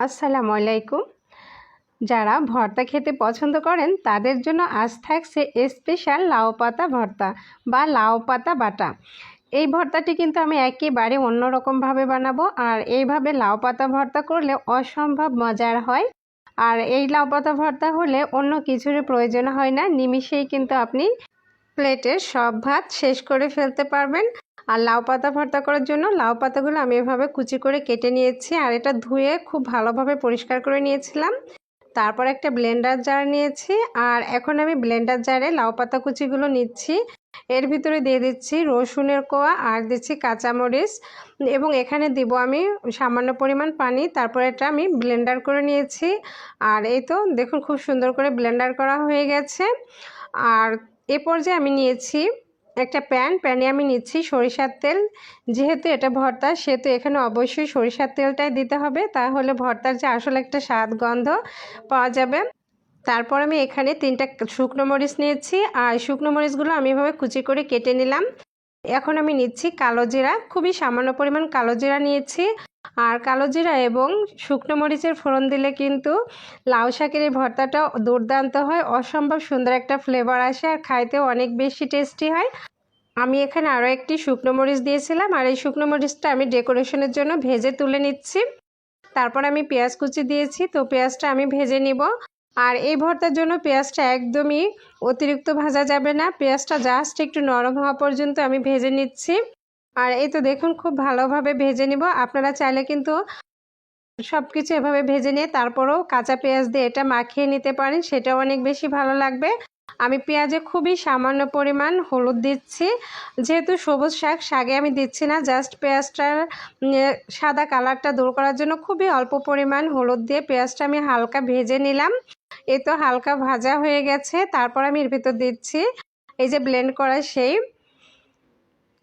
আসসালামু আলাইকুম। যারা ভর্তা খেতে পছন্দ করেন তাদের জন্য আজ থাকছে স্পেশাল লাউ পাতা ভর্তা বা লাউ পাতা বাটা। এই ভর্তাটি কিন্তু আমি একেবারে অন্যরকমভাবে বানাবো, আর এইভাবে লাউ পাতা ভর্তা করলে অসম্ভব মজার হয়। আর এই লাউ পাতা ভর্তা হলে অন্য কিছুর প্রয়োজন হয় না, নিমিষেই কিন্তু আপনি প্লেটের সব ভাত শেষ করে ফেলতে পারবেন। আর লাউ পাতা ভর্তা করার জন্য লাউ পাতাগুলো আমি এভাবে কুচি করে কেটে নিয়েছি, আর এটা ধুয়ে খুব ভালোভাবে পরিষ্কার করে নিয়েছিলাম। তারপর একটা ব্লেন্ডার জার নিয়েছি, আর এখন আমি ব্লেন্ডার জারে লাউ পাতা কুচিগুলো নিচ্ছি। এর ভিতরে দিয়ে দিচ্ছি রসুনের কোয়া, আর দিচ্ছি কাঁচামরিচ, এবং এখানে দিব আমি সামান্য পরিমাণ পানি। তারপর এটা আমি ব্লেন্ডার করে নিয়েছি। আর এই তো দেখুন খুব সুন্দর করে ব্লেন্ডার করা হয়ে গেছে। আর এ পর্যায়ে আমি নিয়েছি একটা প্যানে আমি নিচ্ছি সরিষার তেল। যেহেতু এটা ভর্তা সেহেতু এখানে অবশ্যই সরিষার তেলটাই দিতে হবে, তাহলে ভর্তার যে আসলে একটা স্বাদ গন্ধ পাওয়া যাবে। তারপর আমি এখানে 3টা শুকনো মরিচ নিয়েছি, আর শুকনো মরিচগুলো আমি এভাবে কুচি করে কেটে নিলাম। এখন আমি নিচ্ছি কালো জিরা, খুবই সামান্য পরিমাণ কালো জিরা নিয়েছি। আর কালো জিরা এবং শুকনো মরিচের ফোড়ন দিলে কিন্তু লাউ শাকের এই ভর্তাটা দুর্দান্ত হয়, অসম্ভব সুন্দর একটা ফ্লেভার আসে, আর খাইতেও অনেক বেশি টেস্টি হয়। আমি এখানে আরও একটি শুকনো মরিচ দিয়েছিলাম, আর এই শুকনো মরিচটা আমি ডেকোরেশনের জন্য ভেজে তুলে নিচ্ছি। তারপর আমি পেঁয়াজ কুচি দিয়েছি, তো পেঁয়াজটা আমি ভেজে নিব। আর এই ভর্তার জন্য পেঁয়াজটা একদমই অতিরিক্ত ভাজা যাবে না, পেঁয়াজটা জাস্ট একটু নরম হওয়া পর্যন্ত আমি ভেজে নিচ্ছি। আর এই তো দেখুন খুব ভালোভাবে ভেজে নিব। আপনারা চাইলে কিন্তু সব কিছু এভাবে ভেজে নিয়ে তারপরেও কাঁচা পেঁয়াজ দিয়ে এটা মাখিয়ে নিতে পারেন, সেটাও অনেক বেশি ভালো লাগবে। আমি পেঁয়াজে খুবই সামান্য পরিমাণ হলুদ দিচ্ছি, যেহেতু সবুজ শাকে আমি দিচ্ছি না, জাস্ট পেঁয়াজটার সাদা কালারটা দূর করার জন্য খুবই অল্প পরিমাণ হলুদ দিয়ে পেঁয়াজটা আমি হালকা ভেজে নিলাম। এই তো হালকা ভাজা হয়ে গেছে। তারপর আমি এর ভিতর দিচ্ছি এই যে ব্লেন্ড করা সেই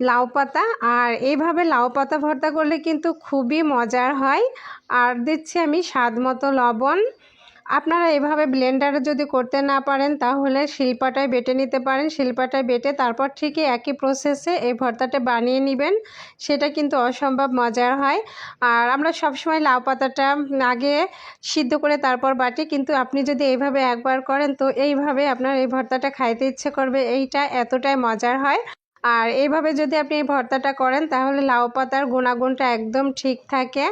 লাউ পাতা। আর এইভাবে লাউ পাতা ভর্তা করলে কিন্তু খুবই মজার হয়। আর দিচ্ছি আমি স্বাদ মতো লবণ। আপনারা এভাবে ব্লেন্ডারে যদি করতে না পারেন তাহলে শিলপাটায় বেটে নিতে পারেন, শিলপাটায় বেটে তারপর ঠিকই একই প্রসেসে এই ভর্তাটা বানিয়ে নেবেন, সেটা কিন্তু অসম্ভব মজার হয়। আর আমরা সবসময় লাউ পাতাটা আগে সিদ্ধ করে তারপর বাটি, কিন্তু আপনি যদি এইভাবে একবার করেন তো এইভাবে আপনার এই ভর্তাটা খাইতে ইচ্ছে করবে, এইটা এতটাই মজার হয়। আর এইভাবে যদি আপনি এই ভর্তাটা করেন তাহলে লাউ পাতার গুণাগুণটা একদম ঠিক থাকে।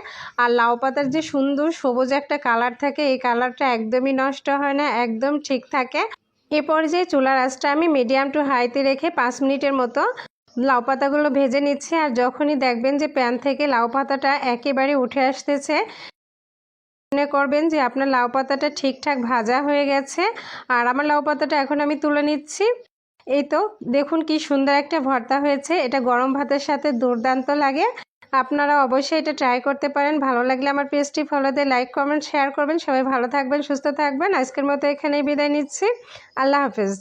আর লাউ পাতার যে সুন্দর সবুজ একটা কালার থাকে, এই কালারটা একদমই নষ্ট হয় না, একদম ঠিক থাকে। এ পর্যায়ে চুলার আঁচটা আমি মিডিয়াম টু হাইতে রেখে 5 মিনিটের মতো লাউ পাতাগুলো ভেজে নিচ্ছি। আর যখনই দেখবেন যে প্যান থেকে লাউ পাতাটা একেবারে উঠে আসতেছে, মনে করবেন যে আপনার লাউ পাতাটা ঠিকঠাক ভাজা হয়ে গেছে। আর আমার লাউ পাতাটা এখন আমি তুলে নিচ্ছি। এই তো দেখুন কি সুন্দর একটা ভর্তা হয়েছে, এটা গরম ভাতের সাথে দুর্দান্ত লাগে। আপনারা অবশ্যই এটা ট্রাই করতে পারেন। ভালো লাগলে আমার পেজটি ফলো দিয়ে লাইক কমেন্ট শেয়ার করবেন। সবাই ভালো থাকবেন, সুস্থ থাকবেন। আজকের মতো এখানেই বিদায় নিচ্ছি। আল্লাহ হাফেজ।